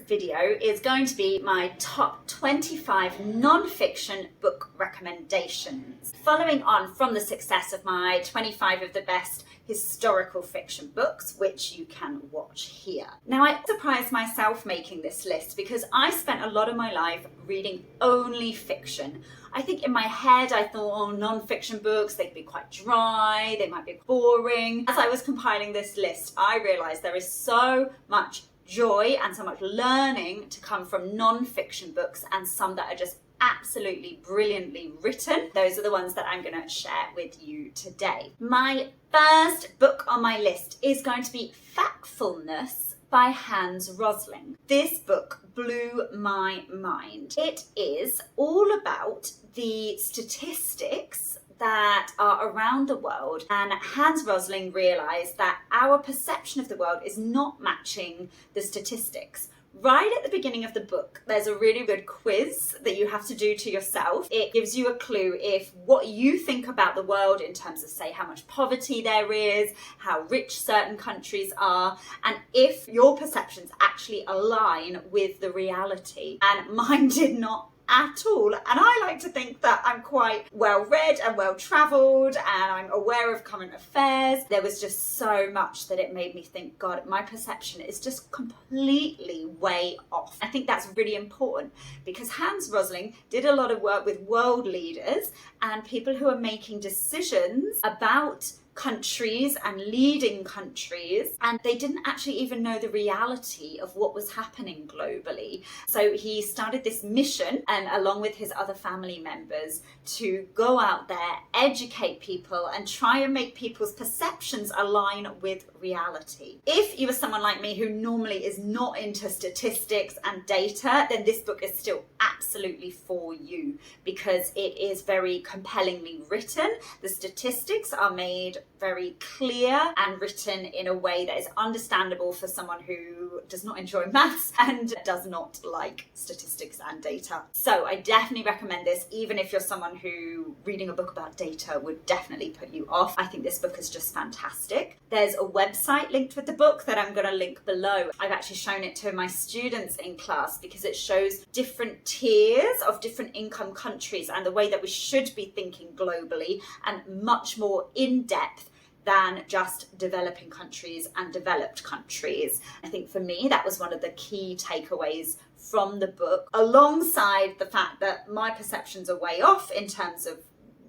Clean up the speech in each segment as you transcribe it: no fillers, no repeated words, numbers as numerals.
video is going to be my top 25 non-fiction book recommendations, following on from the success of my 25 of the best historical fiction books, which you can watch here. Now, I surprised myself making this list because I spent a lot of my life reading only fiction. I think in my head I thought, oh, non-fiction books, they'd be quite dry, they might be boring. As I was compiling this list, I realised there is so much joy and so much learning to come from non-fiction books, and some that are just absolutely brilliantly written. Those are the ones that I'm going to share with you today. My first book on my list is going to be Factfulness by Hans Rosling. This book blew my mind. It is all about the statistics that are around the world, and Hans Rosling realised that our perception of the world is not matching the statistics. Right at the beginning of the book, there's a really good quiz that you have to do to yourself. It gives you a clue if what you think about the world in terms of, say, how much poverty there is, how rich certain countries are, and if your perceptions actually align with the reality. And mine did not at all. And I like to think that I'm quite well read and well travelled, and I'm aware of current affairs. There was just so much that it made me think, God, my perception is just completely way off. I think that's really important because Hans Rosling did a lot of work with world leaders and people who are making decisions about countries and leading countries, and they didn't actually even know the reality of what was happening globally. So he started this mission, and along with his other family members, to go out there, educate people, and try and make people's perceptions align with reality. If you are someone like me who normally is not into statistics and data, then this book is still absolutely for you because it is very compellingly written. The statistics are made very clear and written in a way that is understandable for someone who does not enjoy maths and does not like statistics and data. So I definitely recommend this, even if you're someone who reading a book about data would definitely put you off. I think this book is just fantastic. There's a website linked with the book that I'm going to link below. I've actually shown it to my students in class because it shows different tiers of different income countries and the way that we should be thinking globally, and much more in depth than just developing countries and developed countries. I think for me, that was one of the key takeaways from the book, alongside the fact that my perceptions are way off in terms of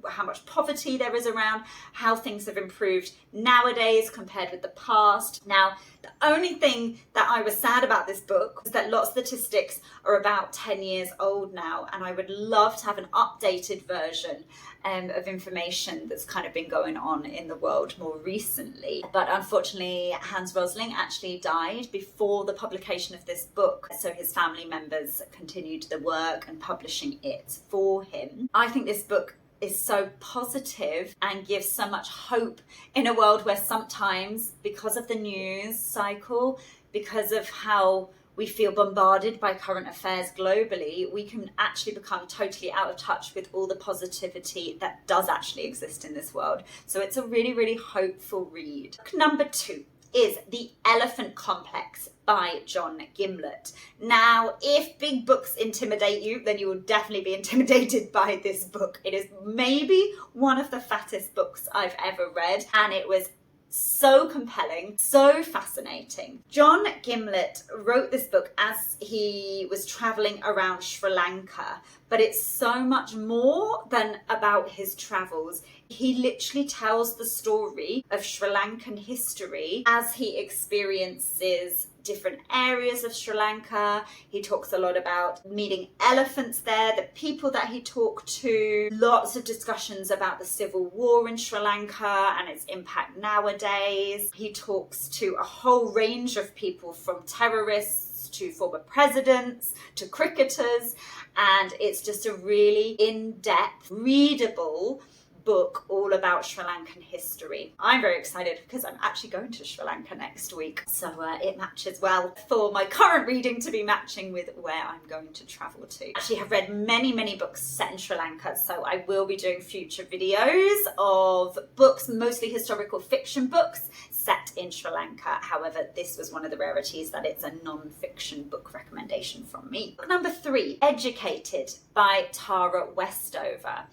how much poverty there is around, how things have improved nowadays compared with the past. Now, the only thing that I was sad about this book is that lots of statistics are about 10 years old now, and I would love to have an updated version of information that's kind of been going on in the world more recently. But unfortunately, Hans Rosling actually died before the publication of this book, so his family members continued the work and publishing it for him. I think this book is so positive and gives so much hope in a world where sometimes, because of the news cycle, because of how we feel bombarded by current affairs globally, we can actually become totally out of touch with all the positivity that does actually exist in this world. So it's a really, really hopeful read. Number 2 is The Elephant Complex by John Gimlet. Now, if big books intimidate you, then you will definitely be intimidated by this book. It is maybe one of the fattest books I've ever read, and it was so compelling, so fascinating. John Gimlet wrote this book as he was traveling around Sri Lanka, but it's so much more than about his travels. He literally tells the story of Sri Lankan history as he experiences different areas of Sri Lanka. He talks a lot about meeting elephants there, the people that he talked to, lots of discussions about the civil war in Sri Lanka and its impact nowadays. He talks to a whole range of people, from terrorists to former presidents to cricketers, and it's just a really in-depth, readable book all about Sri Lankan history. I'm very excited because I'm actually going to Sri Lanka next week, so it matches well for my current reading to be matching with where I'm going to travel to. Actually, have read many books set in Sri Lanka, so I will be doing future videos of books, mostly historical fiction books set in Sri Lanka. However, this was one of the rarities that it's a non-fiction book recommendation from me. Book number 3, Educated by Tara Westover.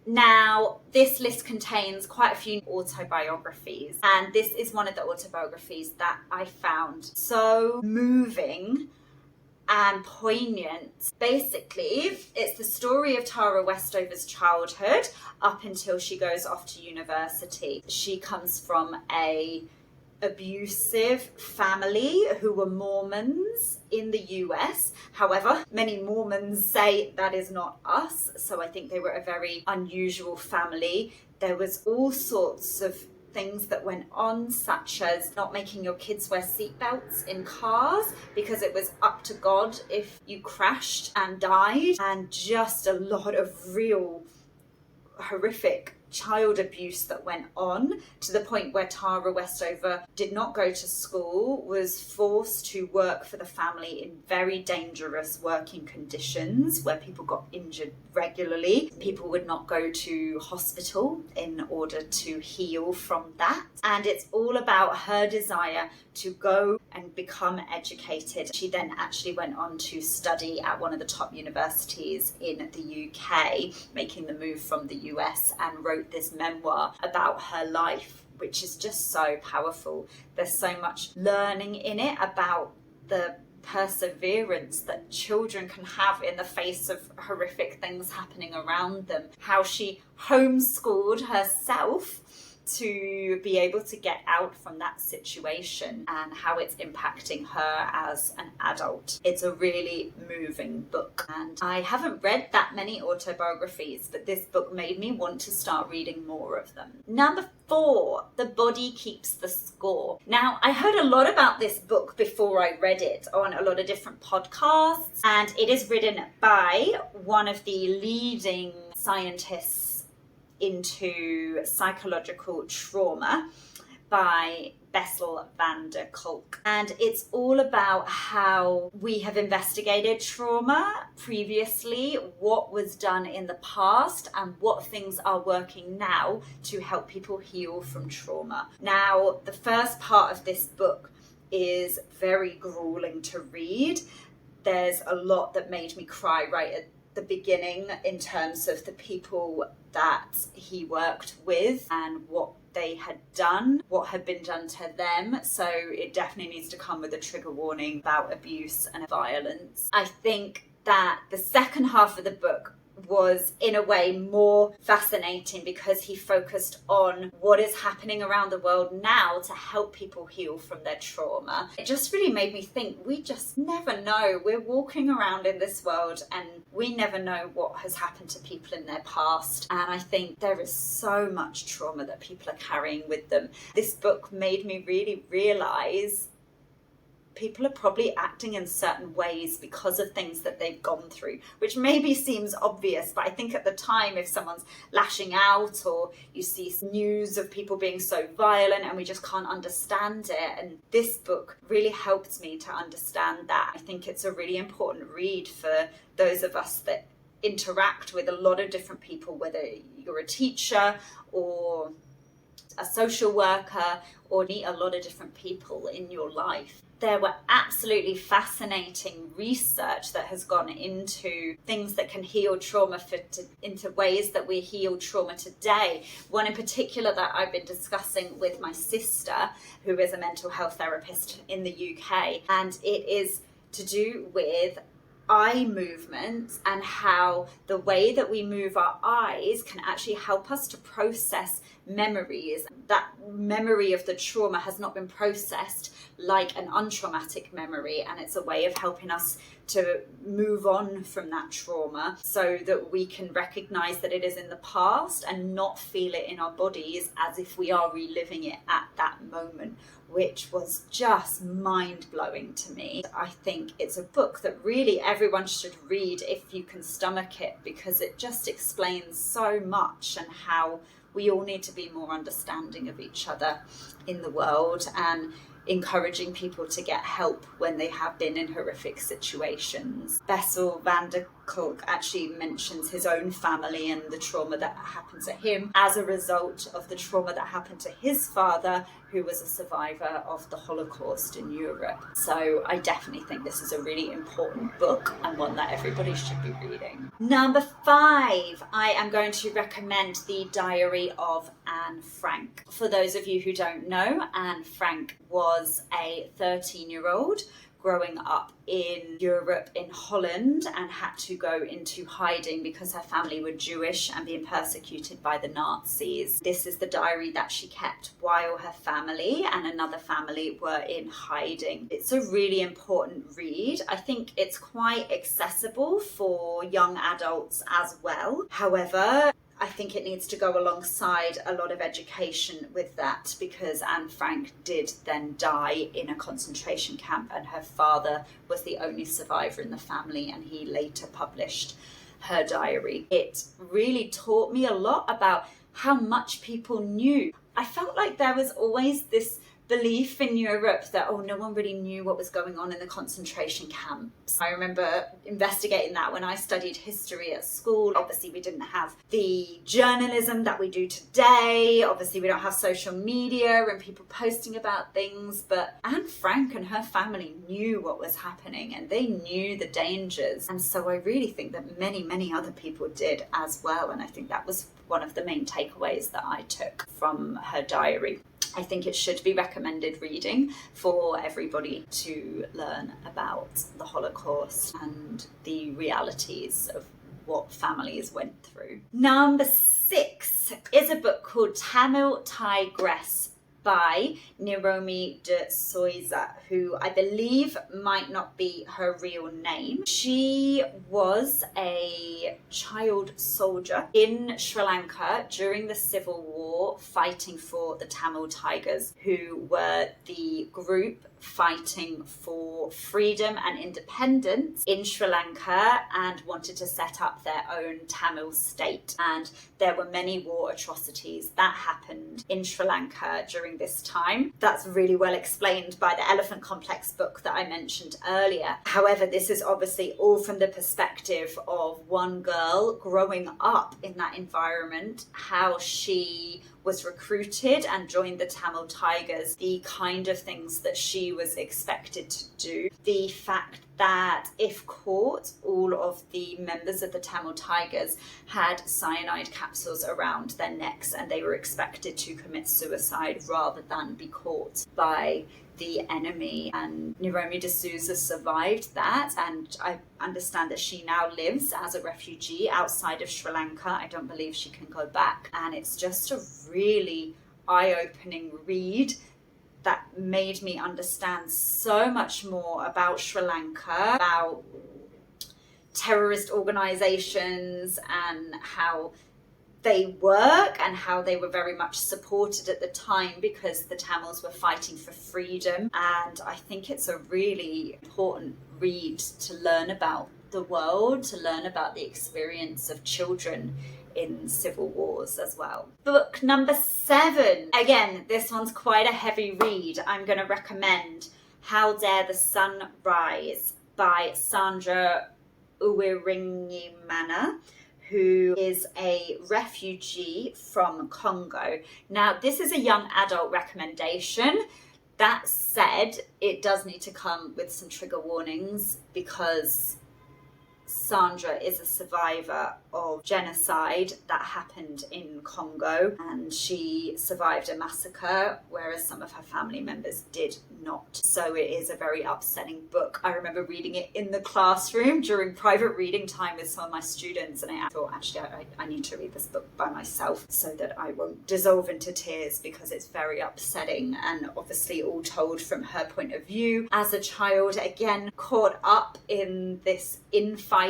Now, this list contains quite a few autobiographies, and this is one of the autobiographies that I found so moving and poignant. Basically, it's the story of Tara Westover's childhood up until she goes off to university. She comes from a abusive family who were Mormons in the US. However, many Mormons say that is not us, so I think they were a very unusual family. There was all sorts of things that went on, such as not making your kids wear seatbelts in cars because it was up to God if you crashed and died, and just a lot of real horrific child abuse that went on, to the point where Tara Westover did not go to school, was forced to work for the family in very dangerous working conditions where people got injured regularly. People would not go to hospital in order to heal from that. And it's all about her desire to go and become educated. She then actually went on to study at one of the top universities in the UK, making the move from the US, and wrote this memoir about her life, which is just so powerful. There's so much learning in it about the perseverance that children can have in the face of horrific things happening around them, how she homeschooled herself to be able to get out from that situation, and how it's impacting her as an adult. It's a really moving book, and I haven't read that many autobiographies, but this book made me want to start reading more of them. Number 4, The Body Keeps the Score. Now, I heard a lot about this book before I read it on a lot of different podcasts, and it is written by one of the leading scientists into psychological trauma, by Bessel van der Kolk. And it's all about how we have investigated trauma previously, what was done in the past, and what things are working now to help people heal from trauma. Now, the first part of this book is very grueling to read. There's a lot that made me cry right at the beginning in terms of the people that he worked with and what they had done, what had been done to them. So it definitely needs to come with a trigger warning about abuse and violence. I think that the second half of the book was in a way more fascinating because he focused on what is happening around the world now to help people heal from their trauma. It just really made me think, we just never know. We're walking around in this world and we never know what has happened to people in their past. And I think there is so much trauma that people are carrying with them. This book made me really realize people are probably acting in certain ways because of things that they've gone through, which maybe seems obvious, but I think at the time, if someone's lashing out or you see news of people being so violent and we just can't understand it, and this book really helped me to understand that. I think it's a really important read for those of us that interact with a lot of different people, whether you're a teacher or a social worker or meet a lot of different people in your life. There were absolutely fascinating research that has gone into things that can heal trauma into ways that we heal trauma today. One in particular that I've been discussing with my sister, who is a mental health therapist in the UK, and it is to do with eye movements and how the way that we move our eyes can actually help us to process memories. That memory of the trauma has not been processed like an untraumatic memory, and it's a way of helping us to move on from that trauma so that we can recognize that it is in the past and not feel it in our bodies as if we are reliving it at that moment, which was just mind-blowing to me. I think it's a book that really everyone should read if you can stomach it, because it just explains so much and how we all need to be more understanding of each other in the world and encouraging people to get help when they have been in horrific situations. Bessel van der article actually mentions his own family and the trauma that happened to him as a result of the trauma that happened to his father, who was a survivor of the Holocaust in Europe. So I definitely think this is a really important book and one that everybody should be reading. Number 5, I am going to recommend The Diary of Anne Frank. For those of you who don't know, Anne Frank was a 13-year-old growing up in Europe, in Holland, and had to go into hiding because her family were Jewish and being persecuted by the Nazis. This is the diary that she kept while her family and another family were in hiding. It's a really important read. I think it's quite accessible for young adults as well. However, I think it needs to go alongside a lot of education with that, because Anne Frank did then die in a concentration camp and her father was the only survivor in the family, and he later published her diary. It really taught me a lot about how much people knew. I felt like there was always this belief in Europe that, no one really knew what was going on in the concentration camps. I remember investigating that when I studied history at school. Obviously, we didn't have the journalism that we do today. Obviously, we don't have social media and people posting about things, but Anne Frank and her family knew what was happening and they knew the dangers. And so I really think that many, many other people did as well. And I think that was one of the main takeaways that I took from her diary. I think it should be recommended reading for everybody to learn about the Holocaust and the realities of what families went through. Number 6 is a book called Tamil Tigress by Niromi de Souza, who I believe might not be her real name. She was a child soldier in Sri Lanka during the Civil War, fighting for the Tamil Tigers, who were the group fighting for freedom and independence in Sri Lanka and wanted to set up their own Tamil state. And there were many war atrocities that happened in Sri Lanka during this time. That's really well explained by the Elephant Complex book that I mentioned earlier. However, this is obviously all from the perspective of one girl growing up in that environment, how she was recruited and joined the Tamil Tigers, the kind of things that she was expected to do, the fact that if caught, all of the members of the Tamil Tigers had cyanide capsules around their necks and they were expected to commit suicide rather than be caught by the enemy. And Niromi de Souza survived that, and I understand that she now lives as a refugee outside of Sri Lanka. I don't believe she can go back, and it's just a really eye-opening read that made me understand so much more about Sri Lanka, about terrorist organizations and how they work and how they were very much supported at the time because the Tamils were fighting for freedom. And I think it's a really important read to learn about the world, to learn about the experience of children in civil wars as well. Book number 7. Again, this one's quite a heavy read. I'm going to recommend How Dare the Sun Rise by Sandra Uwiringiyimana, who is a refugee from Congo. Now, this is a young adult recommendation. That said, it does need to come with some trigger warnings because Sandra is a survivor of genocide that happened in Congo, and she survived a massacre, whereas some of her family members did not. So it is a very upsetting book. I remember reading it in the classroom during private reading time with some of my students, and I thought, actually, I need to read this book by myself so that I won't dissolve into tears, because it's very upsetting and obviously all told from her point of view as a child, again, caught up in this infighting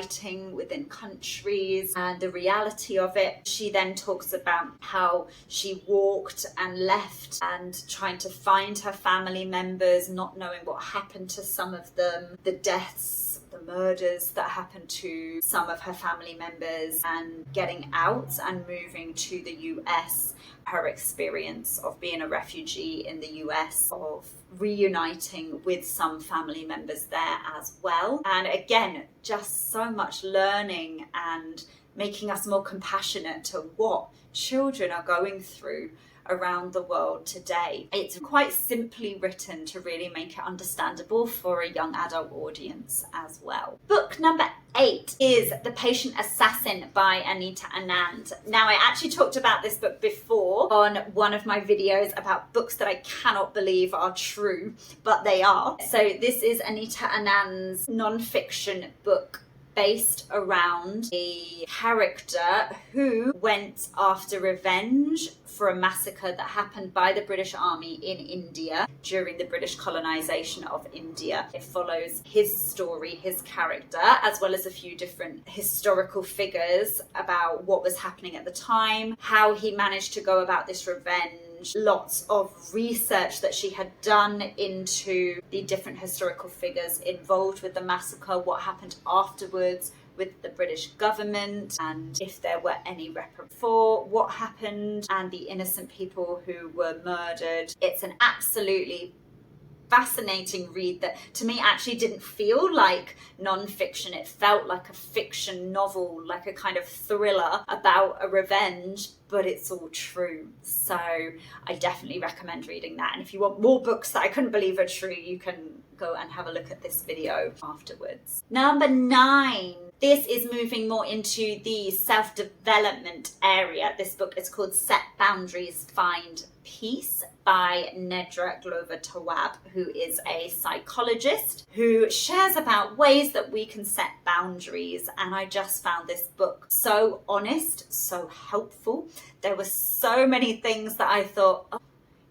within countries and the reality of it. She then talks about how she walked and left and trying to find her family members, not knowing what happened to some of them, the deaths the murders that happened to some of her family members, and getting out and moving to the US, her experience of being a refugee in the US, of reuniting with some family members there as well. And again, just so much learning and making us more compassionate to what children are going through around the world today. It's quite simply written to really make it understandable for a young adult audience as well. Book number 8 is The Patient Assassin by Anita Anand. Now, I actually talked about this book before on one of my videos about books that I cannot believe are true, but they are. So this is Anita Anand's nonfiction book based around a character who went after revenge for a massacre that happened by the British Army in India during the British colonization of India. It follows his story, his character, as well as a few different historical figures about what was happening at the time, how he managed to go about this revenge, lots of research that she had done into the different historical figures involved with the massacre, what happened afterwards with the British government, and if there were any for what happened, and the innocent people who were murdered. It's an absolutely fascinating read that to me actually didn't feel like non-fiction. It felt like a fiction novel, like a kind of thriller about a revenge, but it's all true. So I definitely recommend reading that. And if you want more books that I couldn't believe are true, you can go and have a look at this video afterwards. Number 9. This is moving more into the self-development area. This book is called Set Boundaries, Find Peace by Nedra Glover Tawwab, who is a psychologist who shares about ways that we can set boundaries. And I just found this book so honest, so helpful. There were so many things that I thought, oh,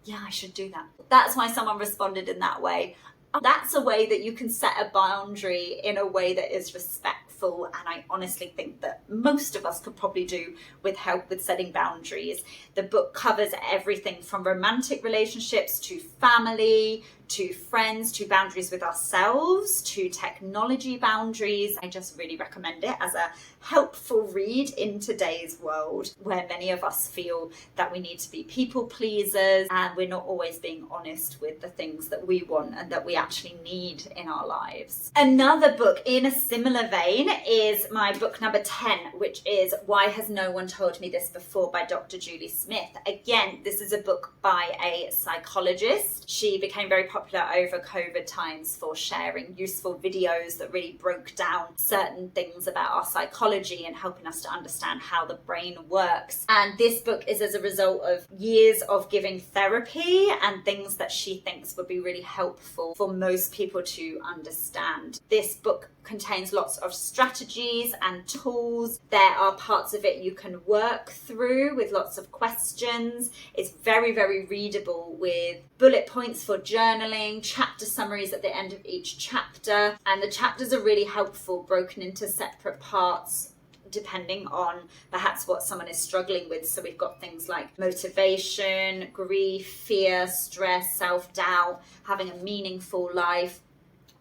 yeah, I should do that. That's why someone responded in that way. That's a way that you can set a boundary in a way that is respectful, and I honestly think that most of us could probably do with help with setting boundaries. The book covers everything from romantic relationships to family, to friends, to boundaries with ourselves, to technology boundaries. I just really recommend it as a helpful read in today's world where many of us feel that we need to be people pleasers and we're not always being honest with the things that we want and that we actually need in our lives. Another book in a similar vein is my book number 10, which is Why Has No One Told Me This Before by Dr. Julie Smith. Again, this is a book by a psychologist. She became very popular over COVID times for sharing useful videos that really broke down certain things about our psychology and helping us to understand how the brain works. And this book is as a result of years of giving therapy and things that she thinks would be really helpful for most people to understand. This book contains lots of strategies and tools. There are parts of it you can work through with lots of questions. It's very, very readable with bullet points for journaling, chapter summaries at the end of each chapter. And the chapters are really helpful, broken into separate parts depending on perhaps what someone is struggling with. So we've got things like motivation, grief, fear, stress, self-doubt, having a meaningful life.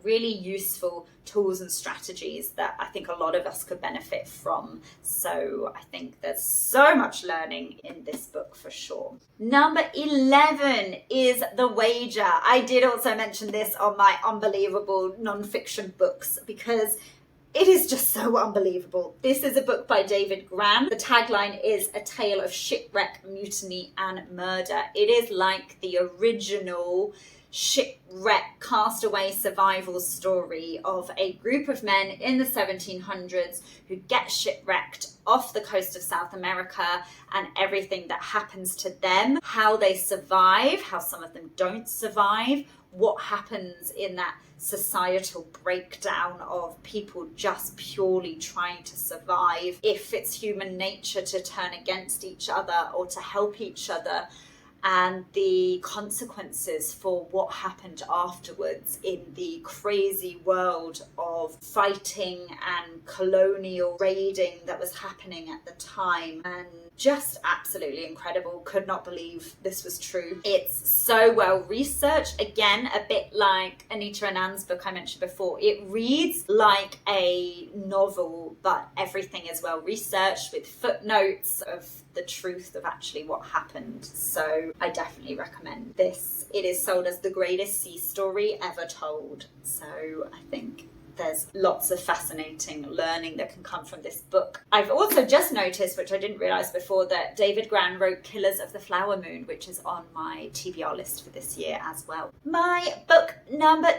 Really useful tools and strategies that I think a lot of us could benefit from. So I think there's so much learning in this book for sure. Number 11 is The Wager. I did also mention this on my unbelievable non-fiction books because it is just so unbelievable. This is a book by David Gran. The tagline is A Tale of Shipwreck, Mutiny and Murder. It is like the original shipwreck castaway survival story of a group of men in the 1700s who get shipwrecked off the coast of South America and everything that happens to them, how they survive, how some of them don't survive, what happens in that societal breakdown of people just purely trying to survive, if it's human nature to turn against each other or to help each other. and the consequences for what happened afterwards in the crazy world of fighting and colonial raiding that was happening at the time. And just absolutely incredible. Could not believe this was true. It's so well researched. Again, a bit like Anita Anand's book I mentioned before. It reads like a novel, but everything is well researched with footnotes of the truth of actually what happened. So I definitely recommend this. It is sold as the greatest sea story ever told. So I think there's lots of fascinating learning that can come from this book. I've also just noticed, which I didn't realise before, that David Gran wrote Killers of the Flower Moon, which is on my TBR list for this year as well. My book number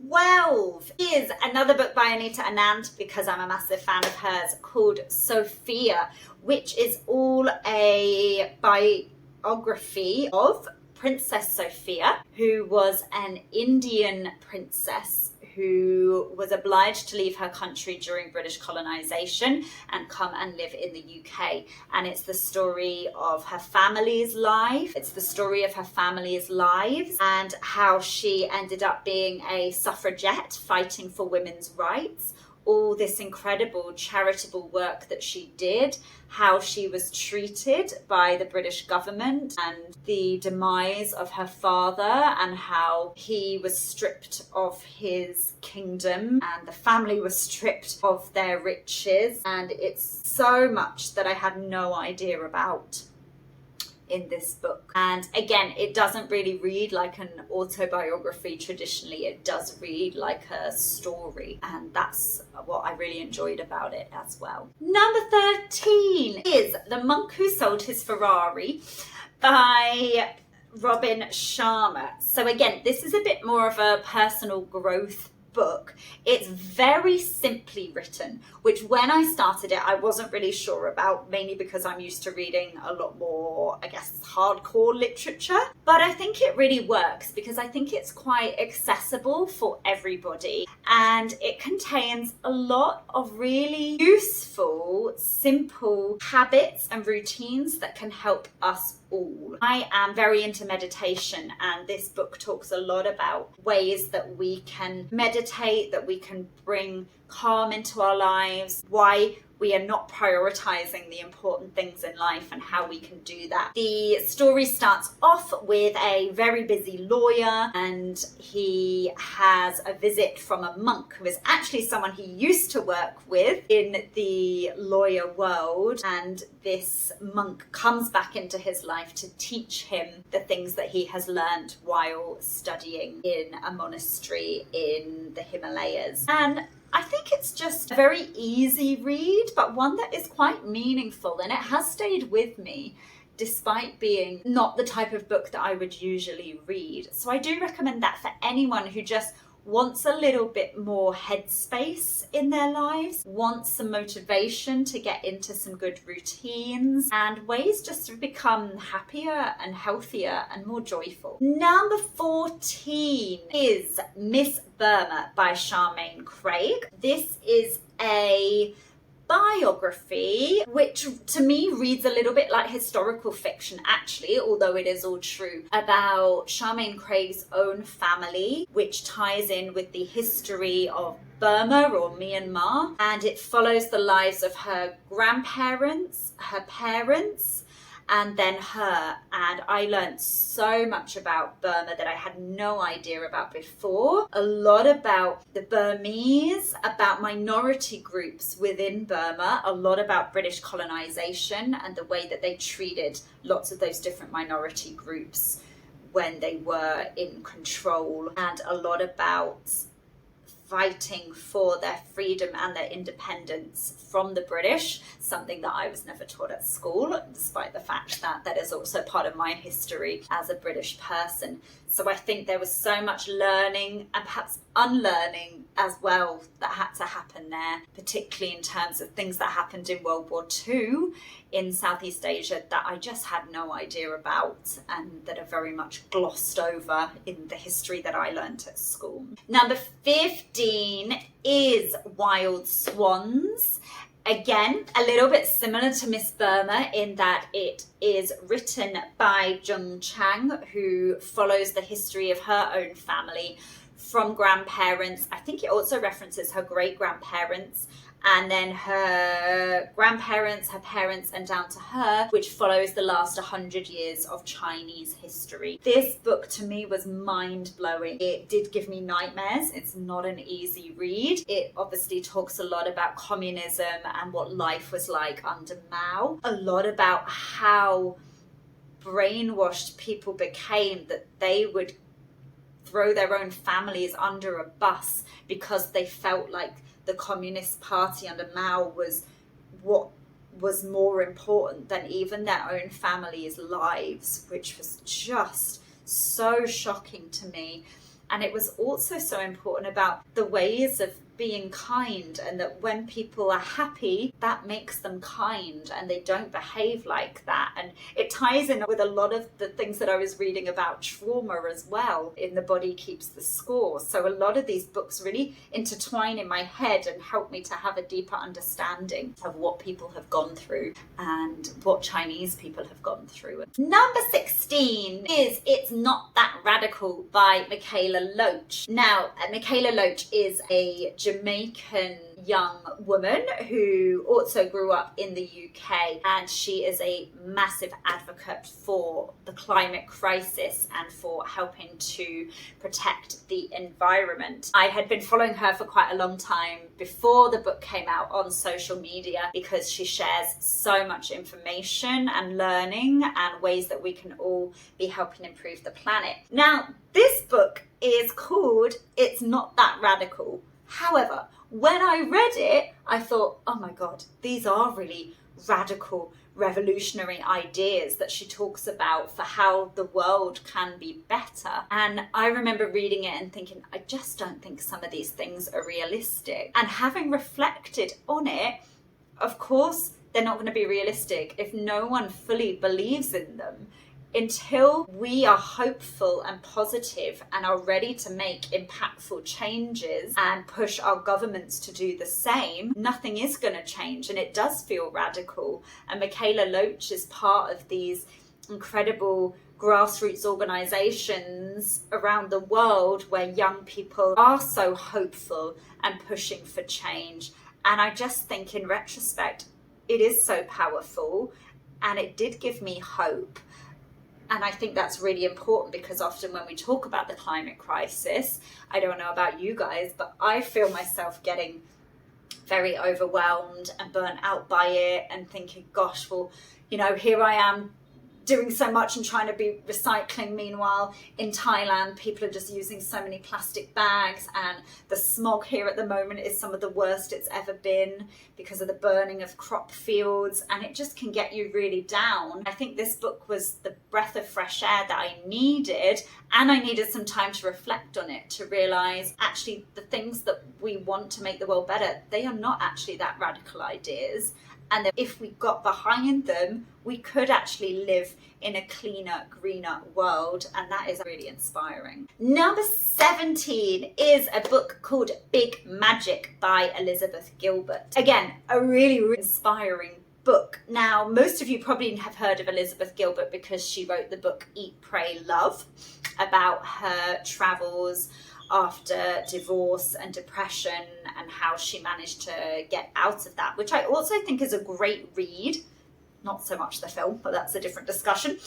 12 is another book by Anita Anand, because I'm a massive fan of hers, called Sophia, which is all a biography of Princess Sophia, who was an Indian princess who was obliged to leave her country during British colonization and come and live in the UK. And it's the story of her family's life. It's the story of her family's lives and how she ended up being a suffragette fighting for women's rights. All this incredible charitable work that she did, how she was treated by the British government, and the demise of her father, and how he was stripped of his kingdom and the family was stripped of their riches. And it's so much that I had no idea about in this book. And again, it doesn't really read like an autobiography traditionally. It does read like a story, and that's what I really enjoyed about it as well. Number 13 is The Monk Who Sold His Ferrari by Robin Sharma. So again, this is a bit more of a personal growth book. It's very simply written, which when I started it, I wasn't really sure about, mainly because I'm used to reading a lot more, I guess, hardcore literature. But I think it really works because I think it's quite accessible for everybody. And it contains a lot of really useful, simple habits and routines that can help us all. I am very into meditation, and this book talks a lot about ways that we can meditate, that we can bring calm into our lives, why we are not prioritizing the important things in life, and how we can do that. The story starts off with a very busy lawyer, and he has a visit from a monk who is actually someone he used to work with in the lawyer world. And this monk comes back into his life to teach him the things that he has learned while studying in a monastery in the Himalayas. And I think it's just a very easy read, but one that is quite meaningful, and it has stayed with me despite being not the type of book that I would usually read. So I do recommend that for anyone who just wants a little bit more headspace in their lives, wants some motivation to get into some good routines, and ways just to become happier and healthier and more joyful. Number 14 is Miss Burma by Charmaine Craig. This is a biography, which to me reads a little bit like historical fiction actually, although it is all true, about Charmaine Craig's own family, which ties in with the history of Burma or Myanmar, and it follows the lives of her grandparents, her parents, and then her. And I learned so much about Burma that I had no idea about before. A lot about the Burmese, about minority groups within Burma, a lot about British colonization and the way that they treated lots of those different minority groups when they were in control, and a lot about fighting for their freedom and their independence from the British, something that I was never taught at school, despite the fact that that is also part of my history as a British person. So I think there was so much learning and perhaps unlearning as well that had to happen there, particularly in terms of things that happened in World War II in Southeast Asia that I just had no idea about, and that are very much glossed over in the history that I learned at school. Number 15 is Wild Swans. Again, a little bit similar to Miss Burma in that it is written by Jung Chang, who follows the history of her own family from grandparents. I think it also references her great-grandparents, and then her grandparents, her parents, and down to her, which follows the last 100 years of Chinese history. This book to me was mind-blowing. It did give me nightmares. It's not an easy read. It obviously talks a lot about communism and what life was like under Mao. A lot about how brainwashed people became, that they would throw their own families under a bus because they felt like the Communist Party under Mao was what was more important than even their own families' lives, which was just so shocking to me. And it was also so important about the ways of being kind, and that when people are happy, that makes them kind and they don't behave like that. And it ties in with a lot of the things that I was reading about trauma as well in The Body Keeps the Score. So a lot of these books really intertwine in my head and help me to have a deeper understanding of what people have gone through and what Chinese people have gone through. Number 16 is It's Not That Radical by Michaela Loach. Now, Michaela Loach is a Jamaican young woman who also grew up in the UK, and she is a massive advocate for the climate crisis and for helping to protect the environment. I had been following her for quite a long time before the book came out on social media, because she shares so much information and learning and ways that we can all be helping improve the planet. Now, this book is called It's Not That Radical. However, when I read it, I thought, oh my God, these are really radical, revolutionary ideas that she talks about for how the world can be better. And I remember reading it and thinking, I just don't think some of these things are realistic. And having reflected on it, of course, they're not going to be realistic if no one fully believes in them. Until we are hopeful and positive and are ready to make impactful changes and push our governments to do the same, nothing is going to change. And it does feel radical. And Michaela Loach is part of these incredible grassroots organizations around the world where young people are so hopeful and pushing for change. And I just think in retrospect, it is so powerful, and it did give me hope. And I think that's really important, because often when we talk about the climate crisis, I don't know about you guys, but I feel myself getting very overwhelmed and burnt out by it and thinking, gosh, well, you know, here I am doing so much and trying to be recycling. Meanwhile, in Thailand, people are just using so many plastic bags, and the smog here at the moment is some of the worst it's ever been because of the burning of crop fields, and it just can get you really down. I think this book was the breath of fresh air that I needed, and I needed some time to reflect on it, to realize actually the things that we want to make the world better, they are not actually that radical ideas. And that if we got behind them, we could actually live in a cleaner, greener world. And that is really inspiring. Number 17 is a book called Big Magic by Elizabeth Gilbert. Again, a really, really inspiring book. Now, most of you probably have heard of Elizabeth Gilbert because she wrote the book Eat, Pray, Love, about her travels after divorce and depression and how she managed to get out of that, which I also think is a great read. Not so much the film, but that's a different discussion.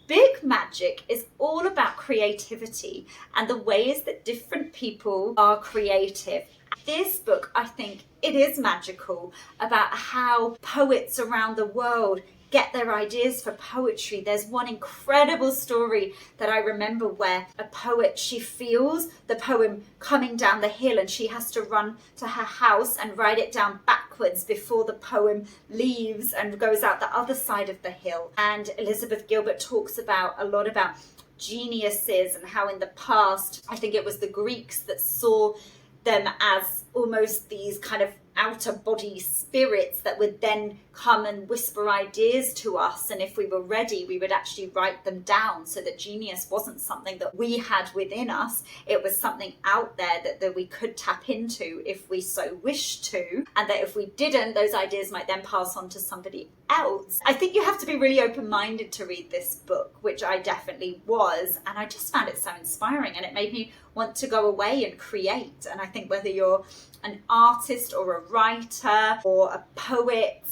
Big Magic is all about creativity and the ways that different people are creative. This book, I think, it is magical about how poets around the world get their ideas for poetry. There's one incredible story that I remember where a poet, she feels the poem coming down the hill and she has to run to her house and write it down backwards before the poem leaves and goes out the other side of the hill. And Elizabeth Gilbert talks a lot about geniuses and how in the past, I think it was the Greeks that saw them as almost these kind of outer body spirits that would then come and whisper ideas to us, and if we were ready we would actually write them down, so that genius wasn't something that we had within us, it was something out there that we could tap into if we so wished to, and that if we didn't, those ideas might then pass on to somebody else. I think you have to be really open-minded to read this book, which I definitely was, and I just found it so inspiring, and it made me want to go away and create. And I think whether you're an artist or a writer or a poet,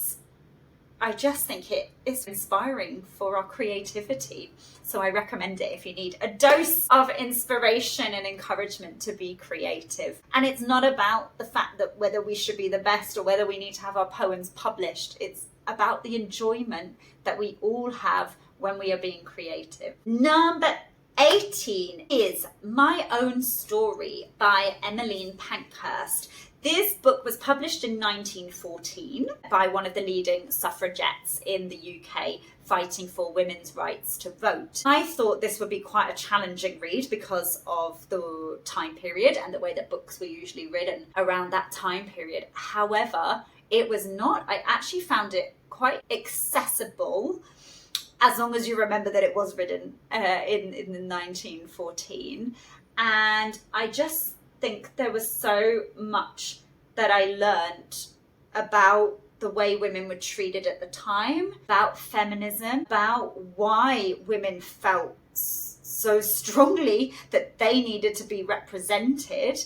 I just think it is inspiring for our creativity. So I recommend it if you need a dose of inspiration and encouragement to be creative. And it's not about the fact that whether we should be the best or whether we need to have our poems published. It's about the enjoyment that we all have when we are being creative. Number 18 is My Own Story by Emmeline Pankhurst. This book was published in 1914 by one of the leading suffragettes in the UK fighting for women's rights to vote. I thought this would be quite a challenging read because of the time period and the way that books were usually written around that time period. However, it was not. I actually found it quite accessible, as long as you remember that it was written in 1914. And I just think there was so much that I learned about the way women were treated at the time, about feminism, about why women felt so strongly that they needed to be represented,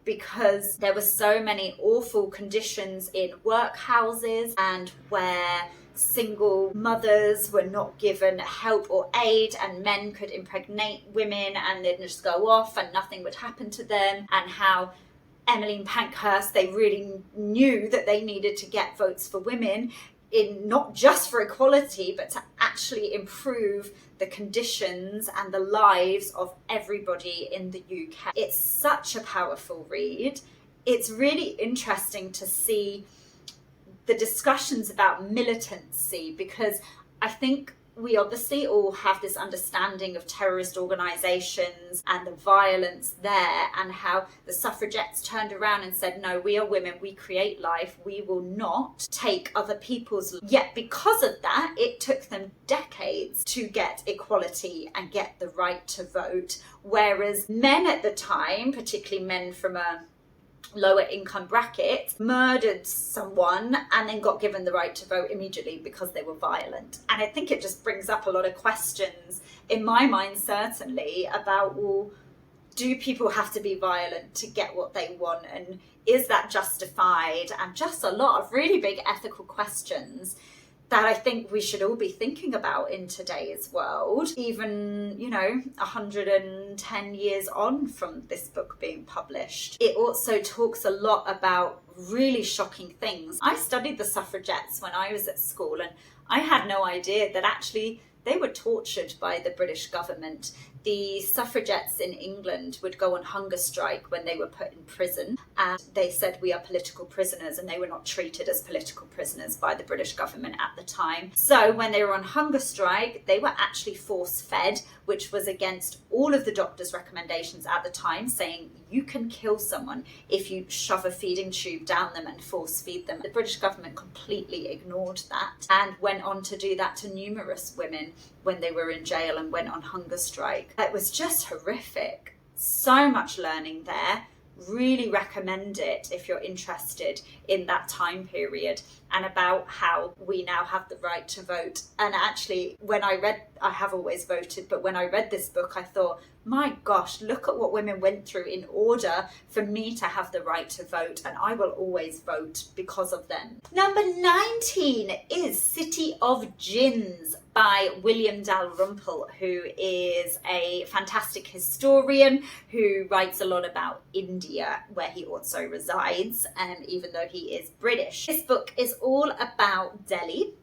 because there were so many awful conditions in workhouses and where single mothers were not given help or aid, and men could impregnate women and they'd just go off and nothing would happen to them, and how Emmeline Pankhurst, they really knew that they needed to get votes for women, in not just for equality, but to actually improve the conditions and the lives of everybody in the UK. It's such a powerful read. It's really interesting to see the discussions about militancy, because I think we obviously all have this understanding of terrorist organisations and the violence there, and how the suffragettes turned around and said, no, we are women, we create life, we will not take other people's life. Yet because of that, it took them decades to get equality and get the right to vote, whereas men at the time, particularly men from a lower income bracket, murdered someone and then got given the right to vote immediately because they were violent. And I think it just brings up a lot of questions in my mind, certainly, about, well, do people have to be violent to get what they want, and is that justified? And just a lot of really big ethical questions that I think we should all be thinking about in today's world, even, 110 years on from this book being published. It also talks a lot about really shocking things. I studied the suffragettes when I was at school, and I had no idea that actually they were tortured by the British government. The suffragettes in England would go on hunger strike when they were put in prison, and they said, we are political prisoners, and they were not treated as political prisoners by the British government at the time. So when they were on hunger strike, they were actually force-fed, which was against all of the doctors' recommendations at the time, saying you can kill someone if you shove a feeding tube down them and force-feed them. The British government completely ignored that and went on to do that to numerous women when they were in jail and went on hunger strike. It was just horrific. So much learning there. Really recommend it if you're interested in that time period and about how we now have the right to vote. And actually, I have always voted, but when I read this book, I thought, my gosh, look at what women went through in order for me to have the right to vote, and I will always vote because of them. Number 19 is City of Gins by William Dalrymple, who is a fantastic historian who writes a lot about India, where he also resides, even though he is British. This book is all about Delhi,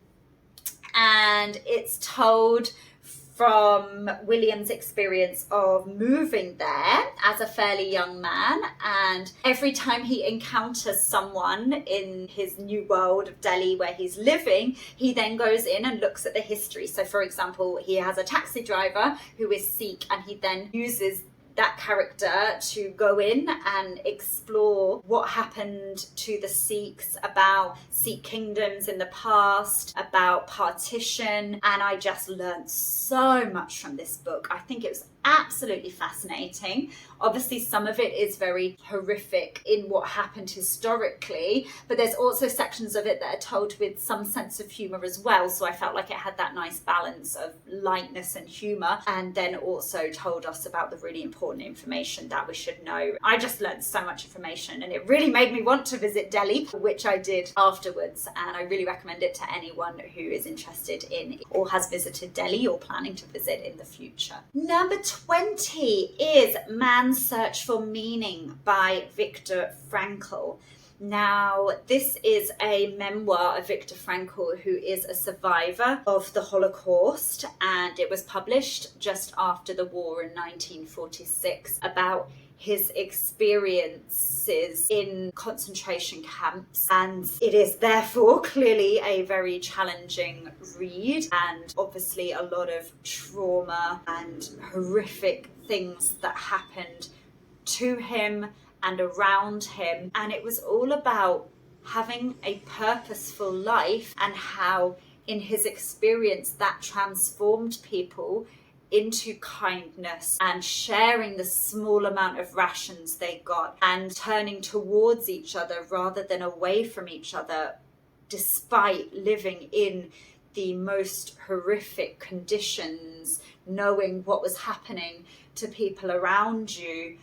and it's told from William's experience of moving there as a fairly young man, and every time he encounters someone in his new world of Delhi where he's living, he then goes in and looks at the history. So for example, he has a taxi driver who is Sikh, and he then uses that character to go in and explore what happened to the Sikhs, about Sikh kingdoms in the past, about partition, and I just learned so much from this book. I think it was absolutely fascinating. Obviously, some of it is very horrific in what happened historically, but there's also sections of it that are told with some sense of humour as well. So I felt like it had that nice balance of lightness and humour, and then also told us about the really important information that we should know. I just learned so much information, and it really made me want to visit Delhi, which I did afterwards, and I really recommend it to anyone who is interested in or has visited Delhi or planning to visit in the future. Number 20 is Man's Search for Meaning by Viktor Frankl. Now, this is a memoir of Viktor Frankl, who is a survivor of the Holocaust, and it was published just after the war in 1946, about his experiences in concentration camps, and it is therefore clearly a very challenging read, and obviously a lot of trauma and horrific things that happened to him and around him. And it was all about having a purposeful life and how, in his experience, that transformed people into kindness and sharing the small amount of rations they got and turning towards each other rather than away from each other, despite living in the most horrific conditions, knowing what was happening to people around you.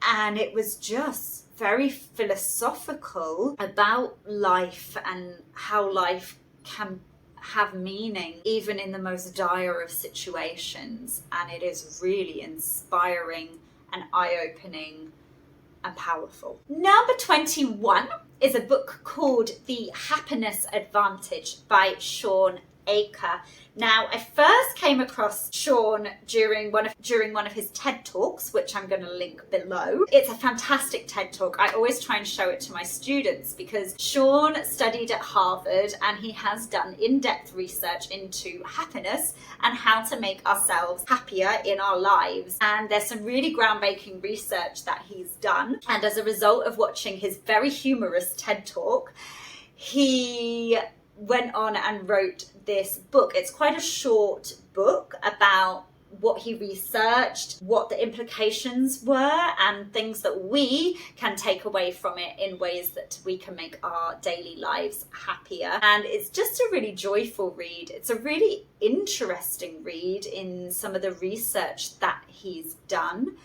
And it was just very philosophical about life and how life can have meaning even in the most dire of situations, and it is really inspiring and eye-opening and powerful. Number 21 is a book called The Happiness Advantage by Sean Aker. Now, I first came across Sean during one of his TED Talks, which I'm going to link below. It's a fantastic TED Talk. I always try and show it to my students because Sean studied at Harvard and he has done in-depth research into happiness and how to make ourselves happier in our lives. And there's some really groundbreaking research that he's done. And as a result of watching his very humorous TED Talk, he went on and wrote this book. It's quite a short book about what he researched, what the implications were, and things that we can take away from it in ways that we can make our daily lives happier. And it's just a really joyful read. It's a really interesting read in some of the research that he's done.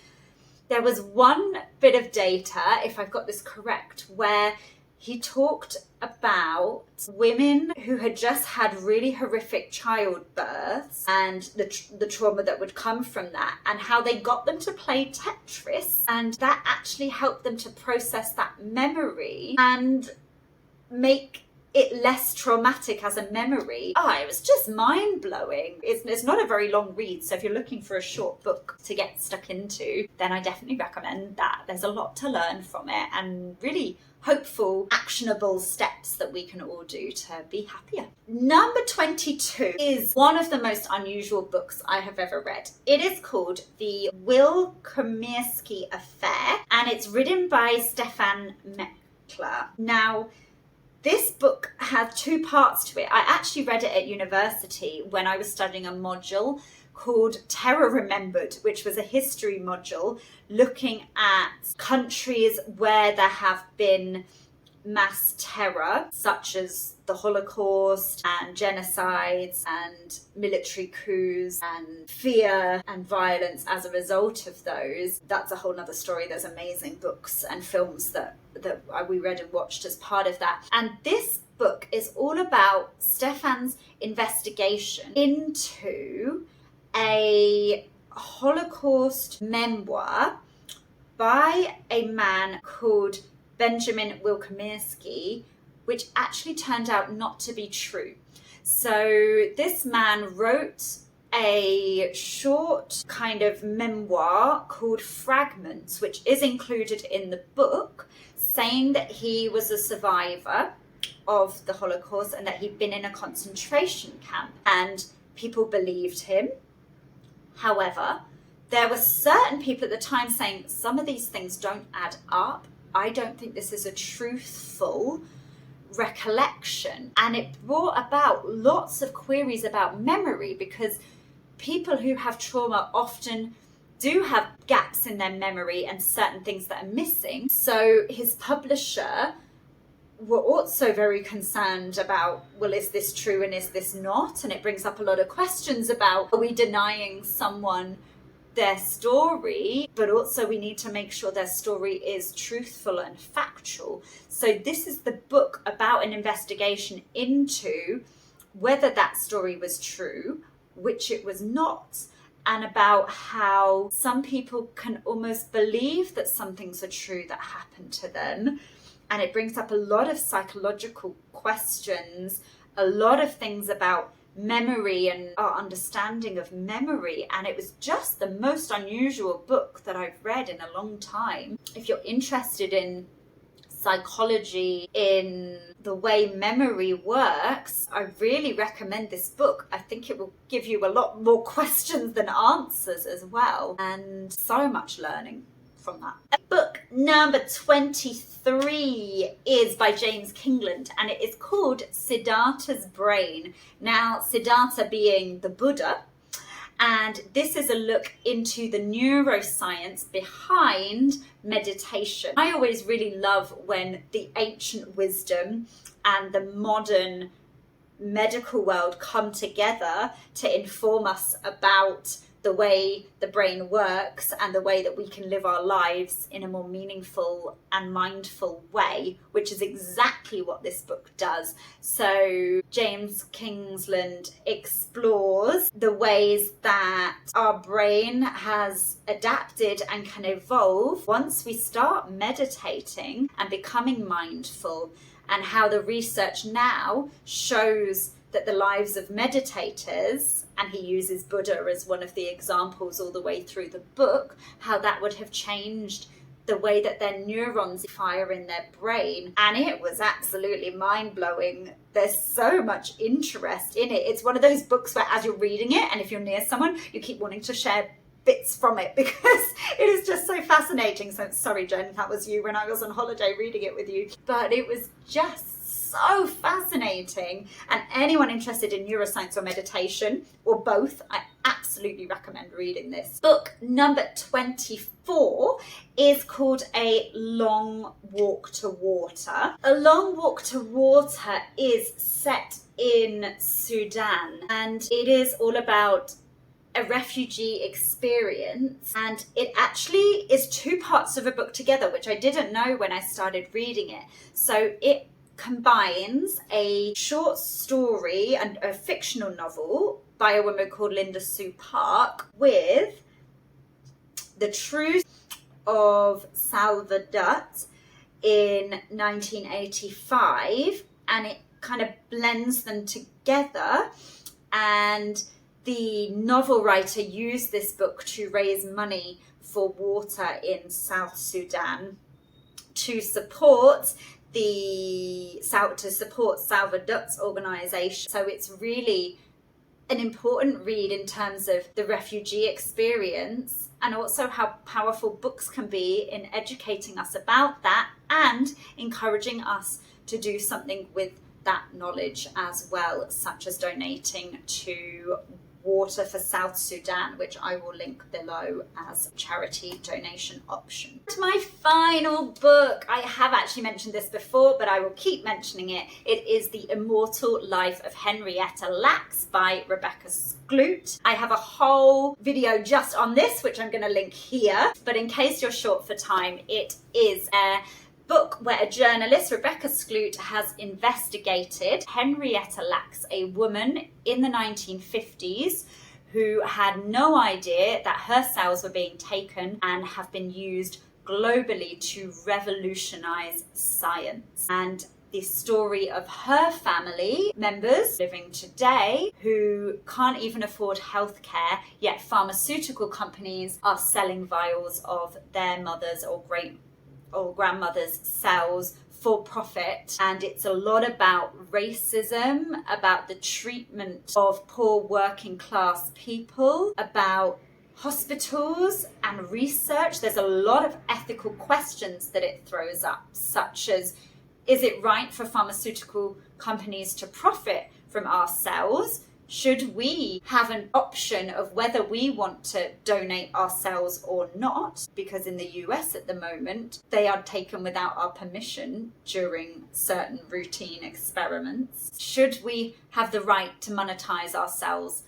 There was one bit of data, if I've got this correct, where he talked about women who had just had really horrific childbirths and the trauma that would come from that, and how they got them to play Tetris, and that actually helped them to process that memory and make it less traumatic as a memory. It was just mind-blowing. It's not a very long read, so if you're looking for a short book to get stuck into, then I definitely recommend that. There's a lot to learn from it and really hopeful, actionable steps that we can all do to be happier. Number 22 is one of the most unusual books I have ever read. It is called The Will Komirsky Affair, and it's written by Stefan Meckler. Now, this book has two parts to it. I actually read it at university when I was studying a module called Terror Remembered, which was a history module looking at countries where there have been mass terror, such as the Holocaust and genocides and military coups and fear and violence as a result of those. That's a whole nother story. There's amazing books and films that we read and watched as part of that. And this book is all about Stefan's investigation into a Holocaust memoir by a man called Benjamin Wilkomirsky, which actually turned out not to be true. So this man wrote a short kind of memoir called Fragments, which is included in the book, saying that he was a survivor of the Holocaust and that he'd been in a concentration camp, and people believed him. However, there were certain people at the time saying some of these things don't add up. I don't think this is a truthful recollection. And it brought about lots of queries about memory, because people who have trauma often do have gaps in their memory and certain things that are missing. So his publisher were also very concerned about, well, is this true and is this not? And it brings up a lot of questions about, are we denying someone their story? But also we need to make sure their story is truthful and factual. So this is the book about an investigation into whether that story was true, which it was not, and about how some people can almost believe that some things are true that happened to them. And it brings up a lot of psychological questions, a lot of things about memory and our understanding of memory. And it was just the most unusual book that I've read in a long time. If you're interested in psychology, in the way memory works, I really recommend this book. I think it will give you a lot more questions than answers as well, and so much learning from that. Book number 23 is by James Kingland, and it is called Siddhartha's Brain. Now, Siddhartha being the Buddha, and this is a look into the neuroscience behind meditation. I always really love when the ancient wisdom and the modern medical world come together to inform us about the way the brain works and the way that we can live our lives in a more meaningful and mindful way, which is exactly what this book does. So James Kingland explores the ways that our brain has adapted and can evolve once we start meditating and becoming mindful, and how the research now shows that the lives of meditators, and he uses Buddha as one of the examples all the way through the book, how that would have changed the way that their neurons fire in their brain. And it was absolutely mind-blowing. There's so much interest in it. It's one of those books where as you're reading it, and if you're near someone, you keep wanting to share bits from it because it is just so fascinating. So sorry, Jen, that was you when I was on holiday reading it with you. But it was just so fascinating, and anyone interested in neuroscience or meditation or both, I absolutely recommend reading this. Book number 24 is called A Long Walk to Water. A Long Walk to Water is set in Sudan, and it is all about a refugee experience, and it actually is two parts of a book together, which I didn't know when I started reading it. So it combines a short story and a fictional novel by a woman called Linda Sue Park with the truth of Salvadut in 1985, and it kind of blends them together. And the novel writer used this book to raise money for water in South Sudan to support Salvadut's organisation. So it's really an important read in terms of the refugee experience, and also how powerful books can be in educating us about that and encouraging us to do something with that knowledge as well, such as donating to Water for South Sudan, which I will link below as a charity donation option. My final book, I have actually mentioned this before, but I will keep mentioning it. It is The Immortal Life of Henrietta Lacks by Rebecca Skloot. I have a whole video just on this, which I'm going to link here, but in case you're short for time, it is a book where a journalist, Rebecca Skloot, has investigated Henrietta Lacks, a woman in the 1950s who had no idea that her cells were being taken and have been used globally to revolutionize science. And the story of her family members living today who can't even afford healthcare, yet pharmaceutical companies are selling vials of their mothers or grandmother's cells for profit. And it's a lot about racism, about the treatment of poor working class people, about hospitals and research, there's a lot of ethical questions that it throws up, such as, is it right for pharmaceutical companies to profit from our cells? Should we have an option of whether we want to donate our cells or not? Because in the US at the moment, they are taken without our permission during certain routine experiments. Should we have the right to monetize our cells?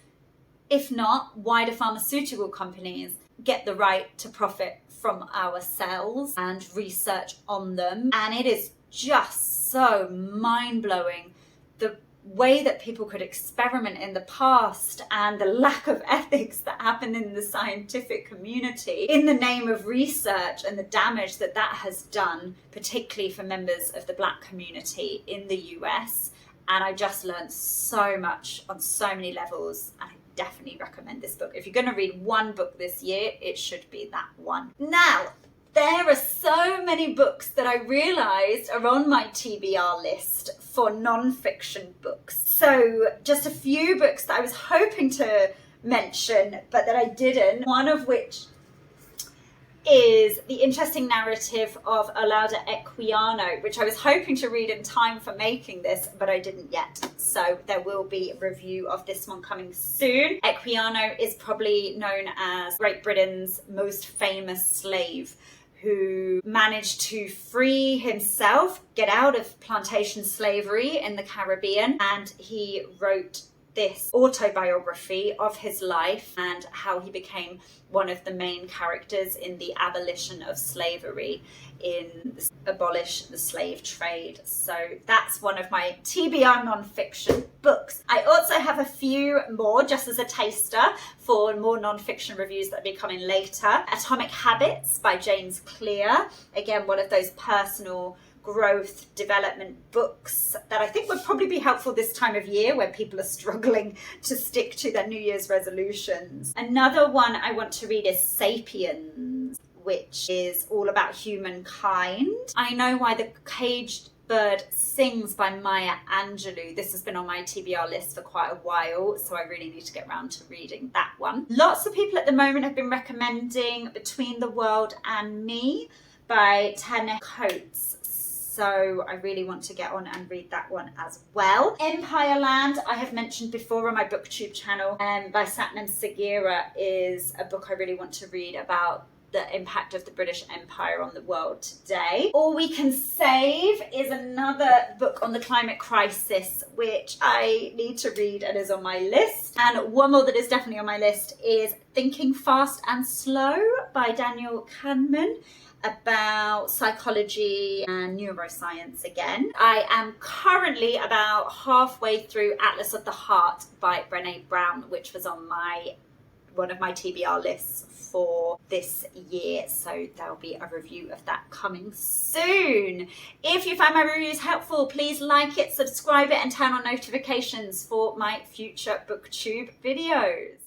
If not, why do pharmaceutical companies get the right to profit from our cells and research on them? And it is just so mind-blowing, the way that people could experiment in the past and the lack of ethics that happened in the scientific community in the name of research, and the damage that that has done, particularly for members of the Black community in the US. And I just learned so much on so many levels, and I definitely recommend this book. If you're going to read one book this year, it should be that one. Now, there are so many books that I realised are on my TBR list for non-fiction books. So just a few books that I was hoping to mention, but that I didn't. One of which is the interesting narrative of Olaudah Equiano, which I was hoping to read in time for making this, but I didn't yet. So there will be a review of this one coming soon. Equiano is probably known as Great Britain's most famous slave, who managed to free himself, get out of plantation slavery in the Caribbean, and he wrote this autobiography of his life and how he became one of the main characters in the abolition of slavery, in abolish the slave trade. So that's one of my TBR non-fiction books. I also have a few more just as a taster for more non-fiction reviews that will be coming later. Atomic Habits by James Clear. Again, one of those personal growth development books that I think would probably be helpful this time of year when people are struggling to stick to their New Year's resolutions. Another one I want to read is Sapiens, which is all about humankind. I Know Why the Caged Bird Sings by Maya Angelou. This has been on my TBR list for quite a while, so I really need to get around to reading that one. Lots of people at the moment have been recommending Between the World and Me by Tanya Coates. So I really want to get on and read that one as well. Empire Land, I have mentioned before on my BookTube channel, by Satnam Sagira, is a book I really want to read about the impact of the British Empire on the world today. All We Can Save is another book on the climate crisis, which I need to read and is on my list. And one more that is definitely on my list is Thinking Fast and Slow by Daniel Kahneman, about psychology and neuroscience again. I am currently about halfway through Atlas of the Heart by Brené Brown, which was on one of my TBR lists for this year, so there'll be a review of that coming soon. If you find my reviews helpful, please like it, subscribe it, and turn on notifications for my future BookTube videos.